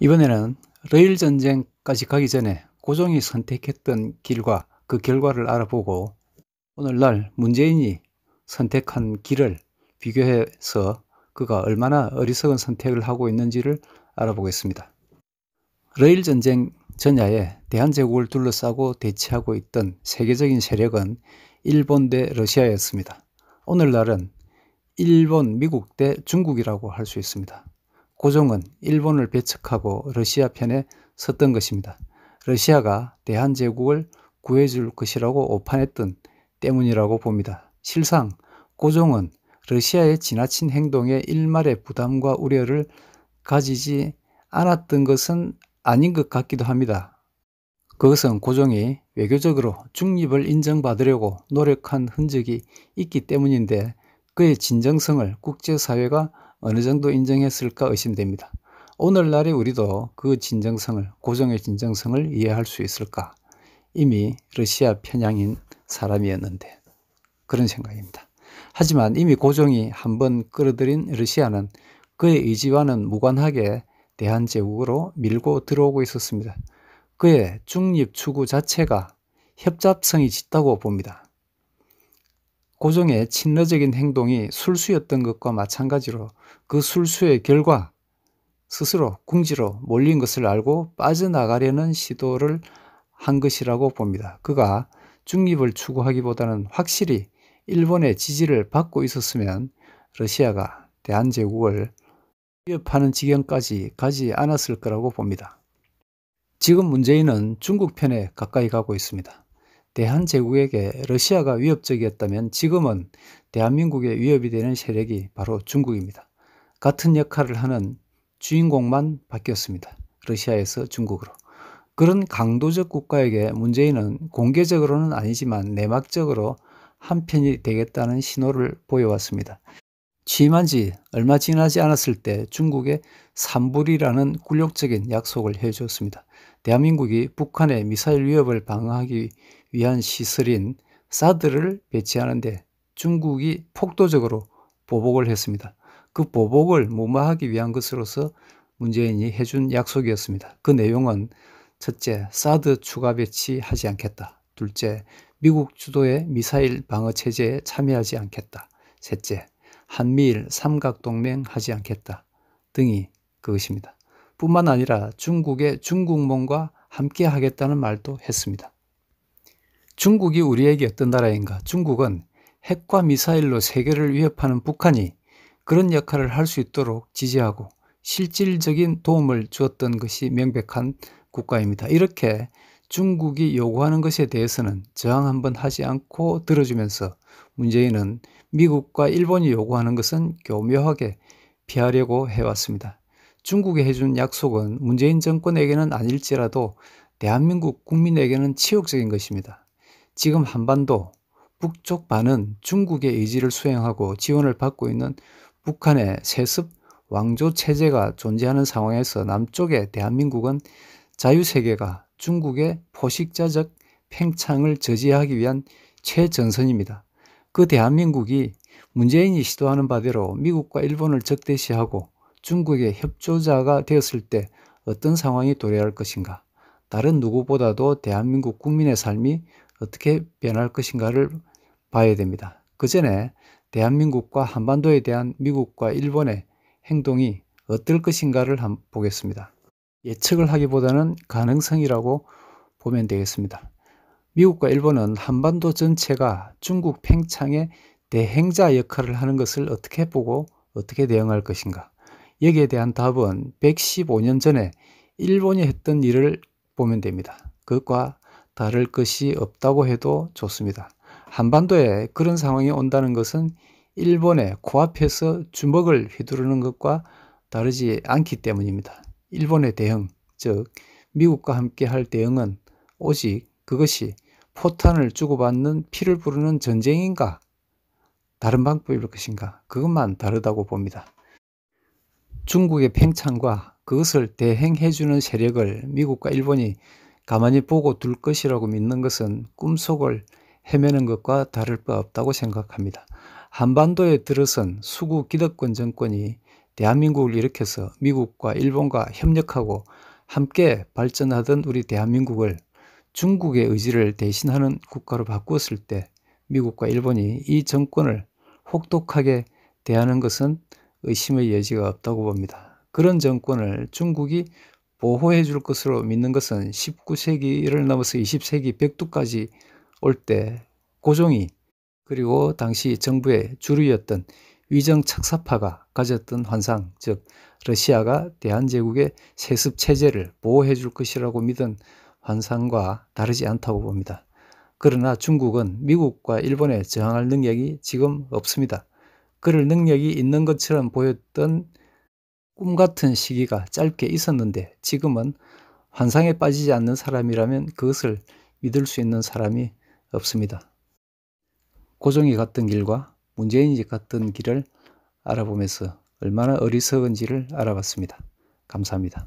이번에는 러일 전쟁까지 가기 전에 고종이 선택했던 길과 그 결과를 알아보고 오늘날 문재인이 선택한 길을 비교해서 그가 얼마나 어리석은 선택을 하고 있는지를 알아보겠습니다. 러일 전쟁 전야에 대한제국을 둘러싸고 대치하고 있던 세계적인 세력은 일본 대 러시아였습니다. 오늘날은 일본, 미국 대 중국이라고 할 수 있습니다. 고종은 일본을 배척하고 러시아 편에 섰던 것입니다. 러시아가 대한제국을 구해줄 것이라고 오판했던 때문이라고 봅니다. 실상 고종은 러시아의 지나친 행동에 일말의 부담과 우려를 가지지 않았던 것은 아닌 것 같기도 합니다. 그것은 고종이 외교적으로 중립을 인정받으려고 노력한 흔적이 있기 때문인데 그의 진정성을 국제사회가 어느 정도 인정했을까 의심됩니다. 오늘날의 우리도 그 진정성을, 고종의 진정성을 이해할 수 있을까? 이미 러시아 편향인 사람이었는데 그런 생각입니다. 하지만 이미 고종이 한번 끌어들인 러시아는 그의 의지와는 무관하게 대한제국으로 밀고 들어오고 있었습니다. 그의 중립 추구 자체가 협잡성이 짙다고 봅니다. 고종의 친러적인 행동이 술수였던 것과 마찬가지로 그 술수의 결과 스스로 궁지로 몰린 것을 알고 빠져나가려는 시도를 한 것이라고 봅니다. 그가 중립을 추구하기보다는 확실히 일본의 지지를 받고 있었으면 러시아가 대한제국을 위협하는 지경까지 가지 않았을 거라고 봅니다. 지금 문재인은 중국 편에 가까이 가고 있습니다. 대한제국에게 러시아가 위협적이었다면 지금은 대한민국의 위협이 되는 세력이 바로 중국입니다. 같은 역할을 하는 주인공만 바뀌었습니다. 러시아에서 중국으로. 그런 강도적 국가에게 문재인은 공개적으로는 아니지만 내막적으로 한편이 되겠다는 신호를 보여왔습니다. 취임한 지 얼마 지나지 않았을 때 중국에 산불이라는 굴욕적인 약속을 해주었습니다. 대한민국이 북한의 미사일 위협을 방어하기 위한 시설인 사드를 배치하는데 중국이 폭도적으로 보복을 했습니다. 그 보복을 무마하기 위한 것으로서 문재인이 해준 약속이었습니다. 그 내용은 첫째, 사드 추가 배치하지 않겠다. 둘째, 미국 주도의 미사일 방어 체제에 참여하지 않겠다. 셋째, 한미일 삼각동맹 하지 않겠다 등이 그것입니다. 뿐만 아니라 중국의 중국몽과 함께 하겠다는 말도 했습니다. 중국이 우리에게 어떤 나라인가? 중국은 핵과 미사일로 세계를 위협하는 북한이 그런 역할을 할 수 있도록 지지하고 실질적인 도움을 주었던 것이 명백한 국가입니다. 이렇게 중국이 요구하는 것에 대해서는 저항 한번 하지 않고 들어주면서 문재인은 미국과 일본이 요구하는 것은 교묘하게 피하려고 해왔습니다. 중국에 해준 약속은 문재인 정권에게는 아닐지라도 대한민국 국민에게는 치욕적인 것입니다. 지금 한반도 북쪽 반은 중국의 의지를 수행하고 지원을 받고 있는 북한의 세습 왕조 체제가 존재하는 상황에서 남쪽의 대한민국은 자유세계가 중국의 포식자적 팽창을 저지하기 위한 최전선입니다. 그 대한민국이 문재인이 시도하는 바대로 미국과 일본을 적대시하고 중국의 협조자가 되었을 때 어떤 상황이 도래할 것인가? 다른 누구보다도 대한민국 국민의 삶이 어떻게 변할 것인가를 봐야 됩니다. 그 전에 대한민국과 한반도에 대한 미국과 일본의 행동이 어떨 것인가를 한번 보겠습니다. 예측을 하기보다는 가능성이라고 보면 되겠습니다. 미국과 일본은 한반도 전체가 중국 팽창의 대행자 역할을 하는 것을 어떻게 보고 어떻게 대응할 것인가? 여기에 대한 답은 115년 전에 일본이 했던 일을 보면 됩니다. 그것과 다를 것이 없다고 해도 좋습니다. 한반도에 그런 상황이 온다는 것은 일본의 코앞에서 주먹을 휘두르는 것과 다르지 않기 때문입니다. 일본의 대응, 즉 미국과 함께 할 대응은 오직 그것이 포탄을 주고받는 피를 부르는 전쟁인가? 다른 방법일 것인가? 그것만 다르다고 봅니다. 중국의 팽창과 그것을 대행해주는 세력을 미국과 일본이 가만히 보고 둘 것이라고 믿는 것은 꿈속을 헤매는 것과 다를 바 없다고 생각합니다. 한반도에 들어선 수구 기득권 정권이 대한민국을 일으켜서 미국과 일본과 협력하고 함께 발전하던 우리 대한민국을 중국의 의지를 대신하는 국가로 바꾸었을 때 미국과 일본이 이 정권을 혹독하게 대하는 것은 의심의 여지가 없다고 봅니다. 그런 정권을 중국이 보호해 줄 것으로 믿는 것은 19세기를 넘어서 20세기 백두까지 올 때 고종이 그리고 당시 정부의 주류였던 위정 착사파가 가졌던 환상, 즉 러시아가 대한제국의 세습 체제를 보호해 줄 것이라고 믿은 환상과 다르지 않다고 봅니다. 그러나 중국은 미국과 일본에 저항할 능력이 지금 없습니다. 그럴 능력이 있는 것처럼 보였던 꿈같은 시기가 짧게 있었는데 지금은 환상에 빠지지 않는 사람이라면 그것을 믿을 수 있는 사람이 없습니다. 고종이 갔던 길과 문재인이 갔던 길을 알아보면서 얼마나 어리석은지를 알아봤습니다. 감사합니다.